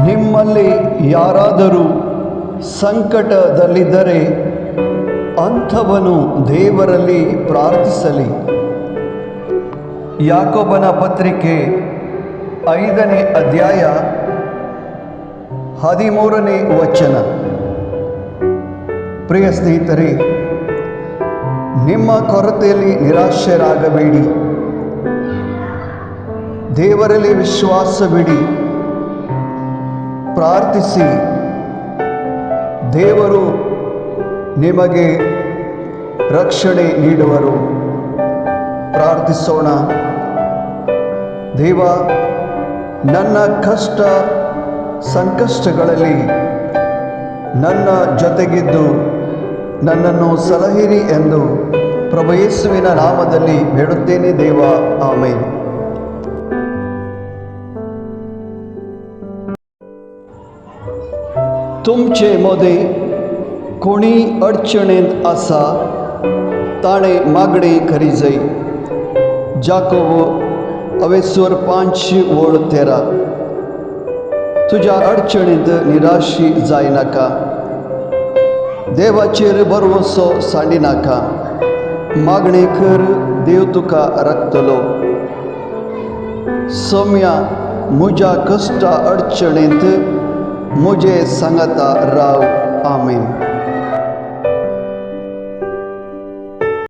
ನಿಮ್ಮಲ್ಲಿ ಯಾರಾದರೂ ಸಂಕಟದಲ್ಲಿದ್ದರೆ ಅಂಥವನು ದೇವರಲ್ಲಿ ಪ್ರಾರ್ಥಿಸಲಿ. ಯಾಕೋಬನ ಪತ್ರಿಕೆ 5ನೇ ಅಧ್ಯಾಯ 13ನೇ ವಚನ. ಪ್ರಿಯ ಸ್ನೇಹಿತರೆ, ನಿಮ್ಮ ಕೊರತೆಯಲ್ಲಿ ನಿರಾಶರಾಗಬೇಡಿ, ದೇವರಲ್ಲಿ ವಿಶ್ವಾಸವಿಡಿ, ಪ್ರಾರ್ಥಿಸಿ. ದೇವರು ನಿಮಗೆ ರಕ್ಷಣೆ ನೀಡುವರು. ಪ್ರಾರ್ಥಿಸೋಣ. ದೇವ, ನನ್ನ ಕಷ್ಟ ಸಂಕಷ್ಟಗಳಲ್ಲಿ ನನ್ನ ಜೊತೆಗಿದ್ದು ನನ್ನನ್ನು ಸಲಹಿರಿ ಎಂದು ಪ್ರಭು ಯೇಸುವಿನ ನಾಮದಲ್ಲಿ ಬೇಡುತ್ತೇನೆ ದೇವ. ಆಮೆನ್. तुमचे मध्ये कोणी अडचणीत आसा ताणे मागणी करी जाय. जाकोब 5:13. तुझ्या अडचणीत निराशी जाय नाका, देवाचेर भरवसो सांडी नाका. मागणी कर, देव तुका राखतलो. सौम्या, म्हज्या कश्टा अडचणीत मुझे सांगता राव. आमेन.